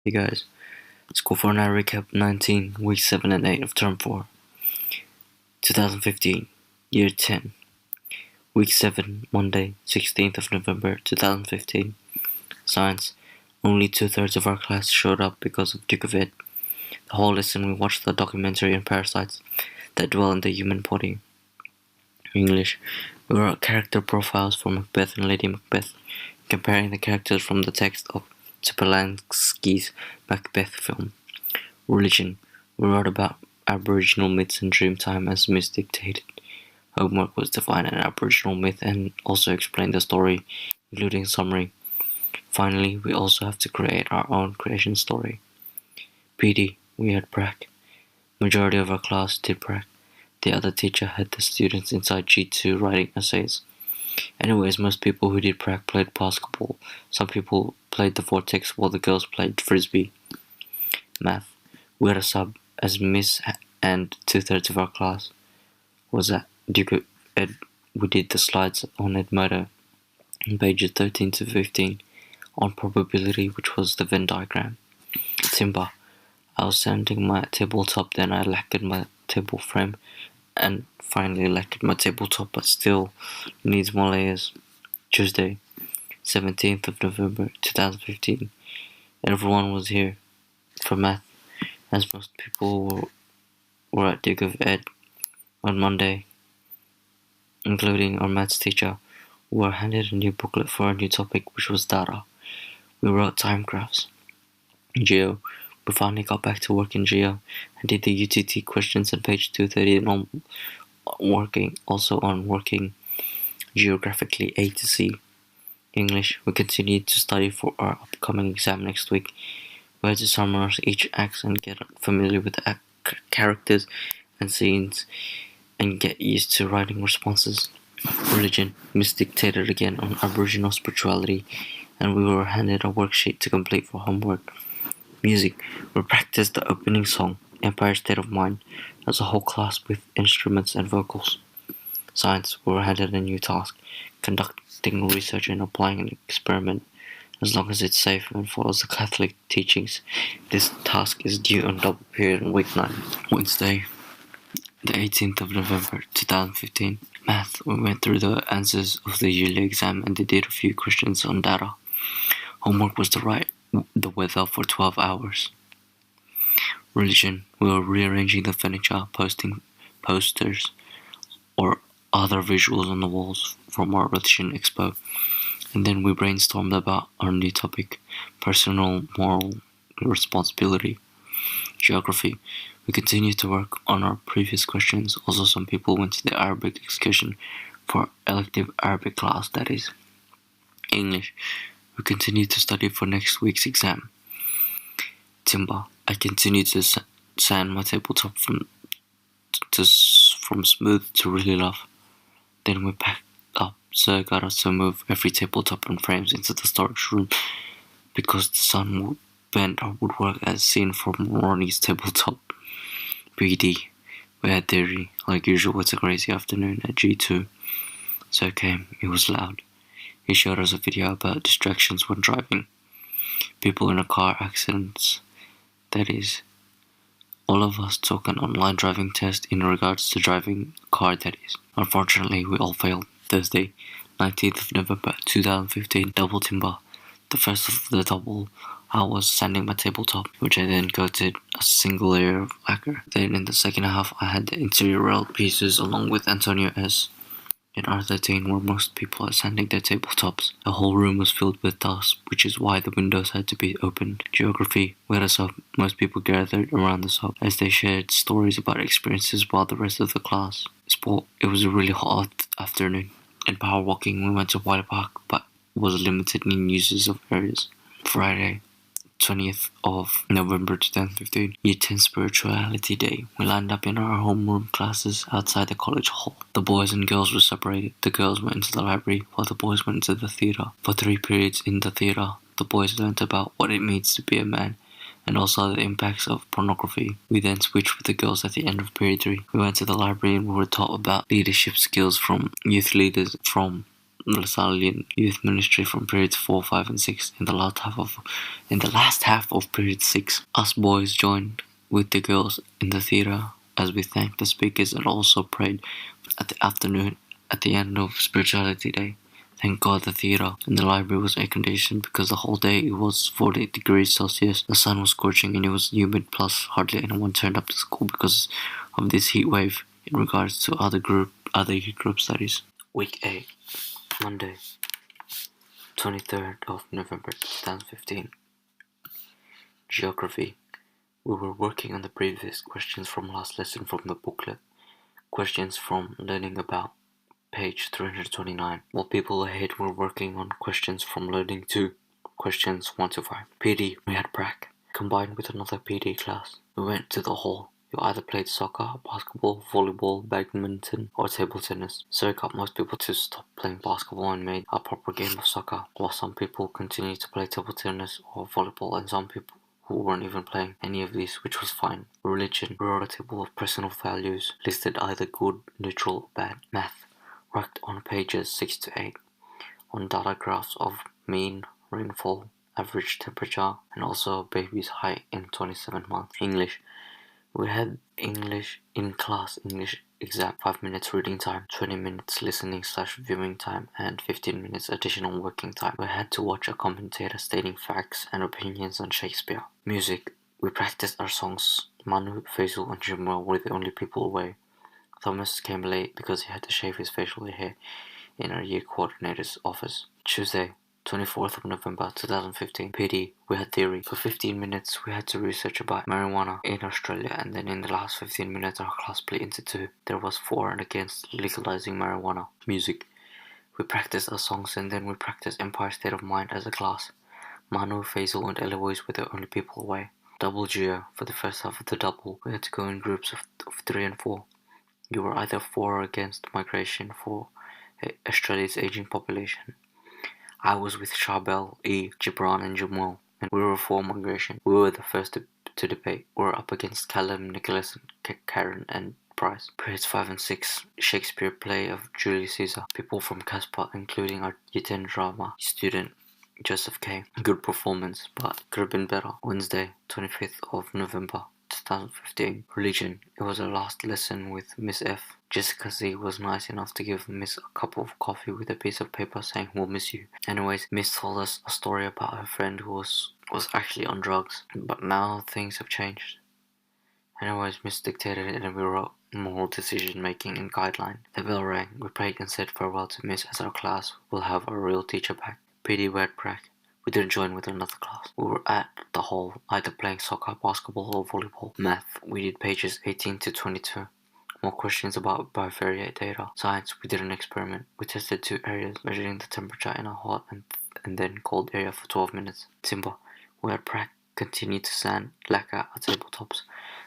Hey guys, School Fortnight Recap 19, Week 7 and 8 of Term 4, 2015, Year 10, Week 7, Monday, 16th of November 2015. Science, only 2/3 of our class showed up because of Duke of Ed. The whole lesson we watched the documentary on parasites that dwell in the human body. English, we wrote character profiles for Macbeth and Lady Macbeth, comparing the characters from the text to Polanski's Macbeth film. Religion, we wrote about Aboriginal myths and Dreamtime as Miss dictated. Homework was to find an Aboriginal myth and also explain the story, including summary. Finally, we also have to create our own creation story. PD, we had prac. Majority of our class did prac. The other teacher had the students inside G2 writing essays. Anyways, most people who did prac played basketball. Some people played the vortex while the girls played frisbee. Math, we had a sub as Miss and 2/3 of our class was at Duke of Ed. We did the slides on Edmodo on pages 13 to 15 on probability, which was the Venn diagram. Timber, I was sanding my tabletop, then I lacquered my table frame, and finally lacquered my tabletop, but still needs more layers. Tuesday, 17th of November 2015. Everyone was here for math, as most people were at Duke of Ed on Monday, including our maths teacher. We were handed a new booklet for a new topic, which was data. We wrote time graphs. Geo, we finally got back to working Geo and did the UTT questions on page 230 and on Working Geographically A-C. English, we continued to study for our upcoming exam next week. We had to summarize each act and get familiar with the characters and scenes and get used to writing responses. Religion, Miss dictated again on Aboriginal spirituality, and we were handed a worksheet to complete for homework. Music, we practiced the opening song, Empire State of Mind, as a whole class with instruments and vocals. Science, we were handed a new task, conducting research and applying an experiment. As long as it's safe and follows the Catholic teachings, this task is due on double period on week 9. Wednesday, the 18th of November 2015. Math, we went through the answers of the yearly exam and did a few questions on data. Homework was to write the weather for 12 hours. Religion, we were rearranging the furniture, posting posters or other visuals on the walls from our religion expo, and then we brainstormed about our new topic, personal moral responsibility. Geography, we continued to work on our previous questions. Also, some people went to the Arabic excursion for elective Arabic class, that is. English, we continued to study for next week's exam. Timber, I continued to sand my tabletop from smooth to really rough. Then we packed up, so I got us to move every tabletop and frames into the storage room because the sun would bend our woodwork as seen from Ronnie's tabletop. BD, we had theory. Like usual, it's a crazy afternoon at G2. So came, it was loud. He showed us a video about distractions when driving. People in a car accidents. That is, all of us took an online driving test in regards to driving a car, that is. Unfortunately, we all failed. Thursday, 19th of November 2015, double timber. The first of the double, I was sanding my tabletop, which I then coated a single layer of lacquer. Then in the second half, I had the interior rail pieces along with Antonio S. In R13, where most people are sanding their tabletops, the whole room was filled with dust, which is why the windows had to be opened. Geography, we had a sub. Most people gathered around the sub as they shared stories about experiences while the rest of the class. Sport, it was a really hot afternoon. In power walking, we went to Wiley Park, but was limited in uses of areas. Friday, 20th of November 2015, Year 10 Spirituality Day. We lined up in our homeroom classes outside the college hall. The boys and girls were separated. The girls went into the library while the boys went into the theatre. For 3 periods in the theatre, the boys learnt about what it means to be a man and also the impacts of pornography. We then switched with the girls at the end of period 3. We went to the library and we were taught about leadership skills from youth leaders from Lasallian Youth Ministry from periods 4, 5 and 6 in the last half of period 6. Us boys joined with the girls in the theatre as we thanked the speakers and also prayed at the afternoon at the end of Spirituality Day. Thank God the theatre and the library was air conditioned because the whole day it was 40 degrees Celsius. The sun was scorching and it was humid, plus hardly anyone turned up to school because of this heat wave in regards to other year group studies. Week 8, Monday, 23rd of November 2015. Geography. We were working on the previous questions from last lesson from the booklet. Questions from Learning About, page 329, while people ahead were working on questions from Learning 2, questions 1 to 5. PD, we had prac, combined with another PD class. We went to the hall. You either played soccer, basketball, volleyball, badminton, or table tennis. So it got most people to stop playing basketball and made a proper game of soccer, while some people continued to play table tennis or volleyball, and some people who weren't even playing any of these, which was fine. Religion, we wrote a table of personal values, listed either good, neutral, or bad. Math, worked on pages 6 to 8, on data graphs of mean rainfall, average temperature, and also baby's height in 27 months. English, we had English in class, English exam, 5 minutes reading time, 20 minutes listening/viewing time, and 15 minutes additional working time. We had to watch a commentator stating facts and opinions on Shakespeare. Music, we practiced our songs. Manu, Faisal, and Jimra were the only people away. Thomas came late because he had to shave his facial hair in our year coordinator's office. Tuesday, 24th of November 2015. PD, we had theory. For 15 minutes we had to research about marijuana in Australia, and then in the last 15 minutes our class split into two. There was for and against legalizing marijuana. Music, we practiced our songs and then we practiced Empire State of Mind as a class. Manu, Faisal and Eloise were the only people away. Double Geo, for the first half of the double we had to go in groups of 3 and 4. You were either for or against migration for Australia's aging population. I was with Charbel, E, Gibran and Jamal, and we were for migration. We were the first to debate. We were up against Callum, Nicholas, and Karen and Bryce. Periods 5 and 6, Shakespeare play of Julius Caesar. People from Caspar, including our Year 10 drama student, Joseph K. Good performance, but could have been better. Wednesday, 25th of November 2015. Religion. It was our last lesson with Miss F. Jessica Z was nice enough to give Miss a cup of coffee with a piece of paper saying we'll miss you. Anyways, Miss told us a story about her friend who was actually on drugs, but now things have changed. Anyways, Miss dictated it and we wrote moral decision making and guideline. The bell rang. We prayed and said farewell to Miss as our class will have our real teacher back. PD word prac. We didn't join with another class. We were at the hall, either playing soccer, basketball or volleyball. Math, we did pages 18 to 22. More questions about bivariate data. Science, we did an experiment. We tested 2 areas, measuring the temperature in a hot and then cold area for 12 minutes. Timber, we had prac continued to sand, lacquer our tabletops.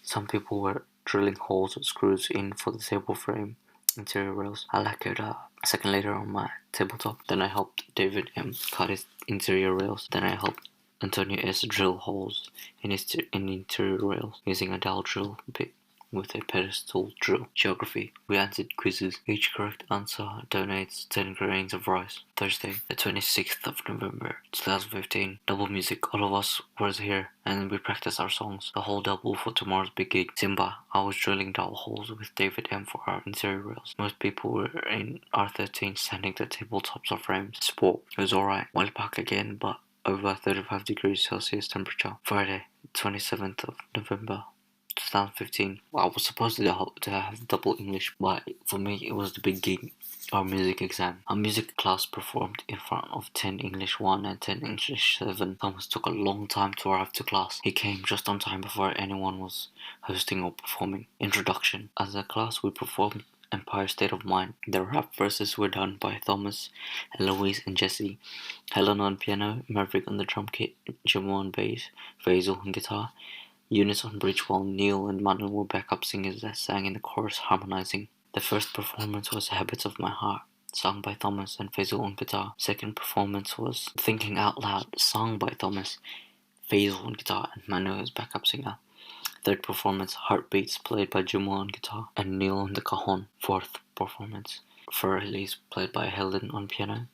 Some people were drilling holes or screws in for the table frame interior rails. I lacquered a second later on my tabletop. Then I helped David M cut his interior rails. Then I helped Antonio S drill holes in interior rails using a dowel drill bit with a pedestal drill. Geography. We answered quizzes. Each correct answer donates 10 grains of rice. Thursday, the 26th of November 2015. Double music. All of us was here and we practiced our songs. The whole double for tomorrow's big gig. Simba. I was drilling dowel holes with David M for our interior rails. Most people were in R13 sanding the tabletops or frames. Sport. It was alright. Well packed again, but over 35 degrees Celsius temperature. Friday, 27th of November 2015. I was supposed to have double English, but for me it was the big gig, our music exam. Our music class performed in front of 10 English 1 and 10 English 7. Thomas took a long time to arrive to class. He came just on time before anyone was hosting or performing. Introduction. As a class we performed Empire State of Mind. The rap verses were done by Thomas, Eloise and Jesse. Helen on piano, Maverick on the drum kit, Jimmo on bass, Faisal on guitar, Eunice on bridge, while Neil and Manu were backup singers that sang in the chorus harmonizing. The first performance was Habits of My Heart, sung by Thomas and Faisal on guitar. Second performance was Thinking Out Loud, sung by Thomas, Faisal on guitar and Manu as backup singer. Third performance, Heartbeats, played by Jummo on guitar and Neil on the cajon. Fourth performance, For Release, played by Helen on piano.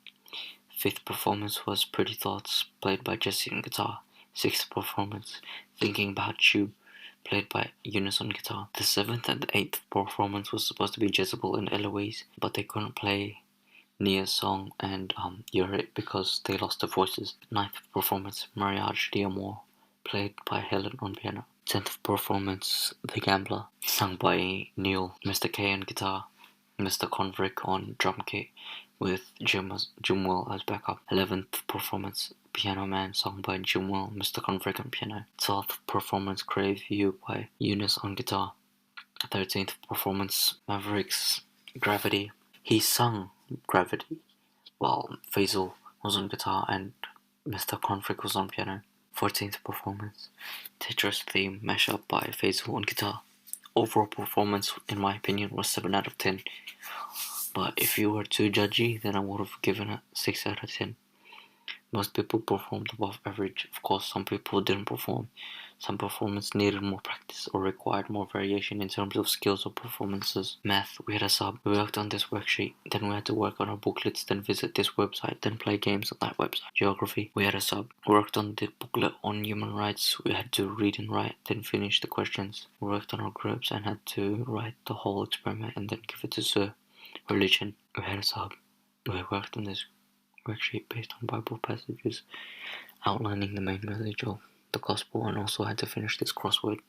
Fifth performance was Pretty Thoughts, played by Jessie on guitar. Sixth performance, Thinking About You, played by Eunice on guitar. The seventh and eighth performance was supposed to be Jezebel and Eloise, but they couldn't play Nia's song and You're It because they lost their voices. Ninth performance, Mariage d'Amour, played by Helen on piano. 10th performance, The Gambler, sung by Neil, Mr. K on guitar, Mr. Convict on drum kit, with Jimwell as backup. 11th performance, Piano Man, sung by Jimwell, Mr. Convict on piano. 12th performance, Crave You by Eunice on guitar. 13th performance, Maverick's Gravity. He sung Gravity while Faisal was on guitar and Mr. Convict was on piano. 14th performance, Tetris Theme mashup by Faisal on guitar. Overall performance, in my opinion, was 7 out of 10. But if you were too judgy, then I would have given it 6 out of 10. Most people performed above average. Of course, some people didn't perform. Some performance needed more practice or required more variation in terms of skills or performances. Math, we had a sub. We worked on this worksheet. Then we had to work on our booklets, then visit this website, then play games on that website. Geography, we had a sub. We worked on the booklet on human rights. We had to read and write, then finish the questions. We worked on our groups and had to write the whole experiment and then give it to Sir. Religion, we had a sub. We worked on this worksheet based on Bible passages outlining the main message of the gospel and also had to finish this crossword.